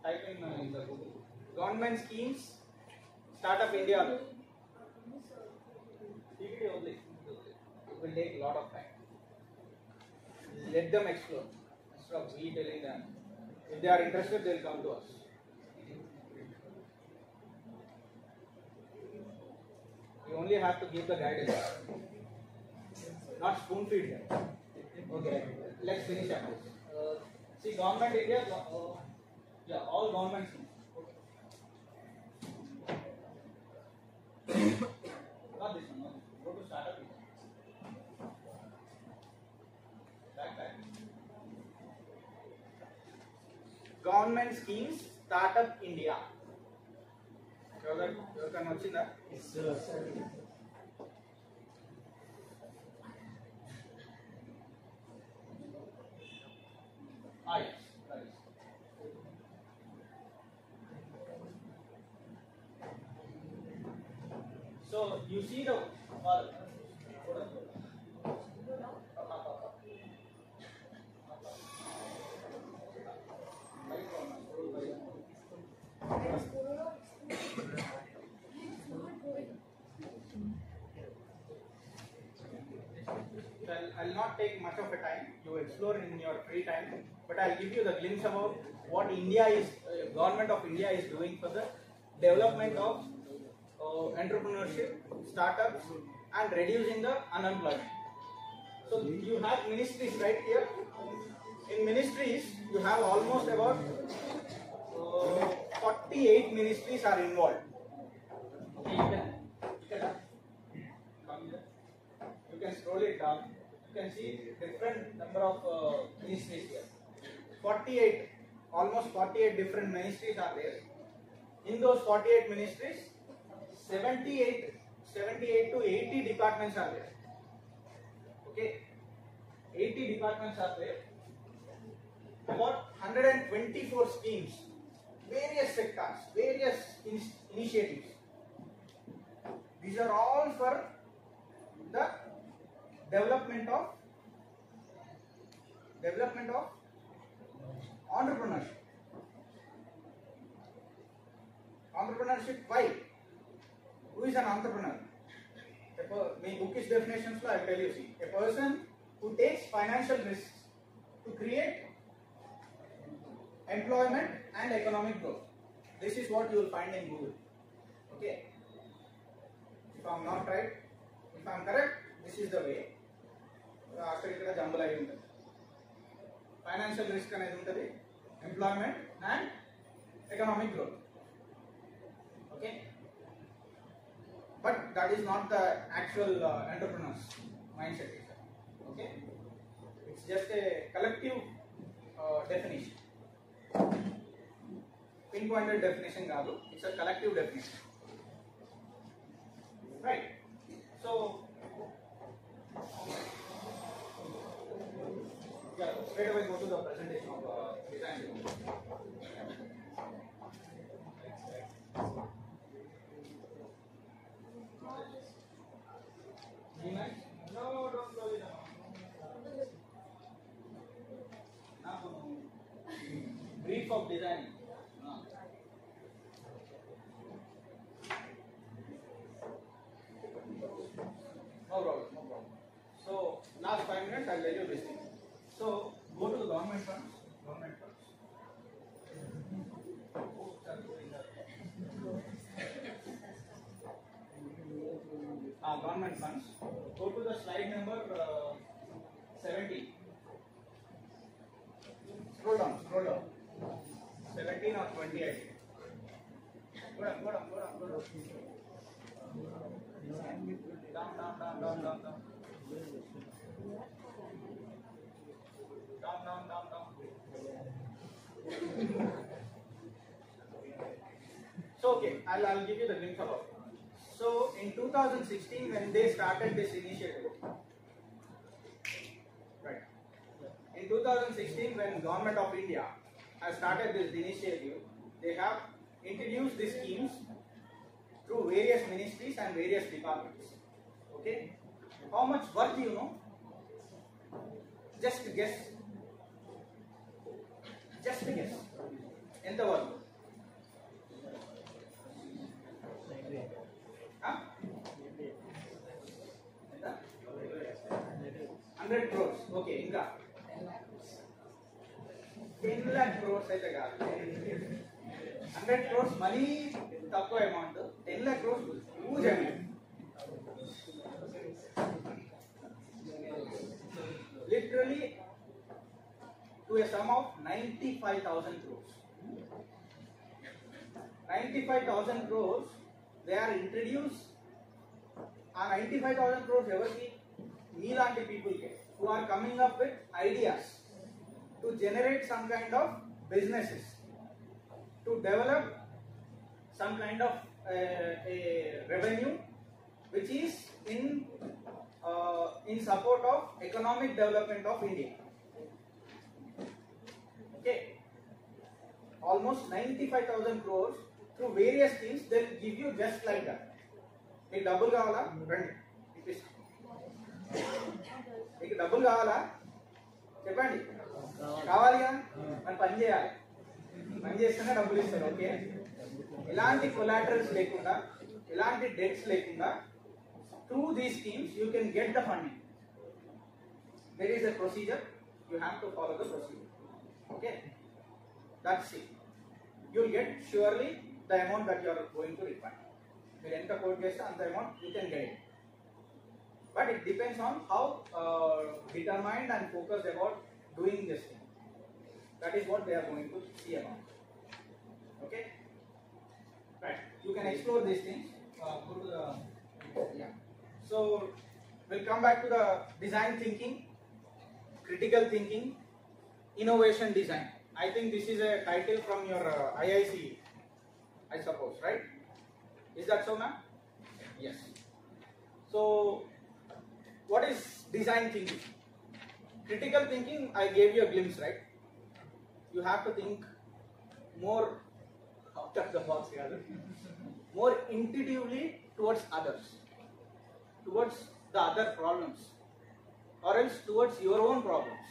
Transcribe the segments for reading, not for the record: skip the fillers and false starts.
type in the Google. Government schemes, Startup India. PPT only. It will take a lot of time. Let them explore. Instead of we telling them. If they are interested, they will come to us. You only have to give the guidance, not spoon feed them. Okay, let's finish up this. See, government India, yeah, all governments. Not this one, no. Go to Startup India. Back. Government schemes, Startup India. You can watch that. Yes, Yes. So you see the I'll not take much of a time. You explore in your free time, but I'll give you the glimpse about what India is, government of India is doing for the development of entrepreneurship, startups, and reducing the unemployment. So you have ministries right here. In ministries, you have almost about 48 ministries are involved. Okay, you can scroll it down. You can see different number of ministries here. 48, almost 48 different ministries are there. In those 48 ministries, 78 to 80 departments are there. Okay, 80 departments are there. About 124 schemes, various sectors, various initiatives. These are all for the development of entrepreneurship. Entrepreneurship, why? Who is an entrepreneur? My bookish definitions, I will tell you. See, a person who takes financial risks to create employment and economic growth. This is what you will find in Google. Okay. If I am not right, if I am correct, this is the way. After jumble ayi untadi. Financial risk anedi untadi, employment and economic growth. Okay. But that is not the actual entrepreneur's mindset. Okay. It's just a collective definition. Pinpointed definition gaadu. It's a collective definition. Right. So yeah, straight away go to the presentation of design. No, don't close it down. Now, brief of design. No problem. So, last 5 minutes, I'll tell you this thing. So, go to the government funds. Government funds. Go to the slide number 70. Scroll down. 17 or 28. Go down. Down. So okay, I'll give you the glimpse about it. So in 2016, when they started this initiative, right? In 2016, when Government of India has started this initiative, they have introduced these schemes through various ministries and various departments. Okay, how much work you know? Just guess. ఎంత work? 10 lakh crores అయితే కాదు, 100 crores money తక్కువ amount, 10 lakh crores huge amount. Literally to a sum of 95,000 crores. 95,000 crores they are introduced. ఆ 95,000 crores ఎవరికి? మీలాంటి people K, who are coming up with ideas to generate some kind of businesses, to develop some kind of a revenue which is in support of economic development of India. Okay, almost 95,000 crores through various schemes they will give you just like that. మీకు డబ్బులు కావాలా రండి ఇప్పిస్తాం. మీకు డబ్బులు కావాలా చెప్పండి, కావాలిగా మరి పని చేయాలి, పని చేస్తేనే డబ్బులు ఇస్తారు. ఓకే, ఎలాంటి కొలాటరల్స్ లేకుండా, ఎలాంటి డెట్స్ లేకుండా through these schemes you can get the funding. There is a procedure, you have to follow the procedure. Okay, that's it. You will get surely the amount that you are going to require. మీరు ఎంత coat చేస్తే అంత amount you can get it. But it depends on how determined and focused about doing this thing. That is what they are going to see about. Okay, right, you can explore these things. Go to the yeah. So we'll come back to the design thinking, critical thinking, innovation design. I think this is a title from your IIC, I suppose, right? Is that so, ma'am? Yes. So what is design thinking? Critical thinking, I gave you a glimpse, right? You have to think more out of the box, more intuitively towards others, towards the other problems, or else towards your own problems.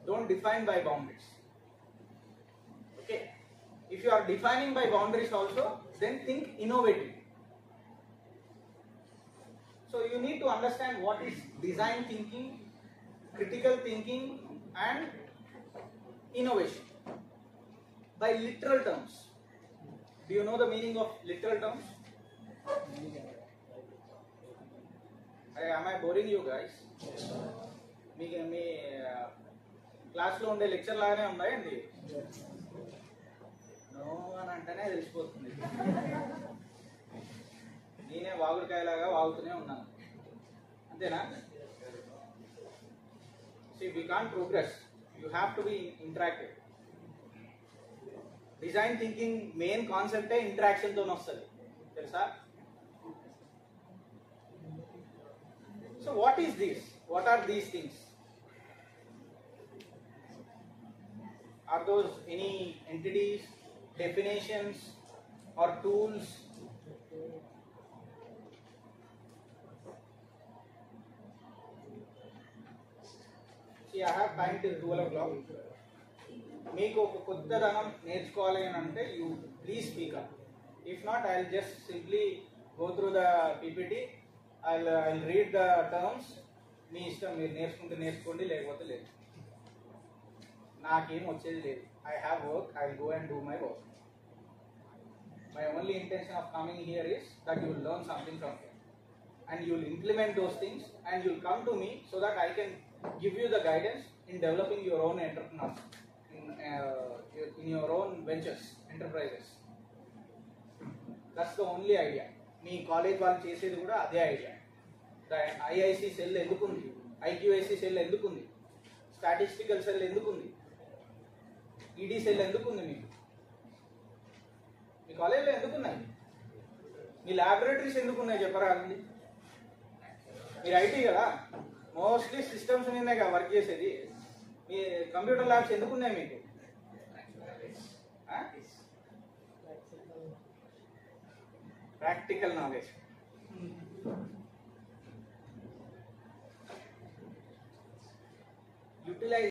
Don't define by boundaries. Okay, if you are defining by boundaries also, then think innovative. So you need to understand what is design thinking, critical thinking and innovation by literal terms. Do you know the meaning of literal terms? Am I boring you guys? మీ క్లాస్లో ఉండే lecture లాగానే ఉన్నాయండి. No అని అంటేనే తెలిసిపోతుంది, నేనే వాగుడికాయలాగా వాగుతూనే ఉన్నాను, అంతేనా? See, we can't progress. You have to be interactive. Design thinking main concept interaction తోనే వస్తుంది, తెలుసా? So what is this? What are these things? Are those any entities, definitions or tools? See, I have time till 12 o'clock. మీకు ఒక కొత్తదనం నేర్చుకోవాలి అని అంటే you please speak up. If not, I'll just simply go through the PPT. I'll read the terms. మీ ఇష్టం, మీరు నేర్చుకుంటే నేర్చుకోండి, లేకపోతే లేదు. నాకేం వచ్చేది లేదు. I have work, I will go and do my work. My only intention of coming here is that you will learn something from here and you will implement those things and you will come to me so that I can give you the guidance in developing your own entrepreneurs, in your own ventures, enterprises. That's the only idea. మీ college వాళ్ళు చేసేది కూడా అదే idea. IIC cell ఎందుకుంది, IQIC cell ఎందుకుంది, statistical cell ఎందుకుంది, ED cell ఎందుకుంది, మీ కాలేజ్లో ఎందుకున్నాయి, మీ ల్యాబొరేటరీస్ ఎందుకున్నాయి చెప్పరా? అండి మీరు ఐటీ కదా, మోస్ట్లీ సిస్టమ్స్ మీదనే కదా వర్క్ చేసేది. మీ కంప్యూటర్ ల్యాబ్స్ ఎందుకున్నాయి మీకు? Practical knowledge. యూటిలైజ్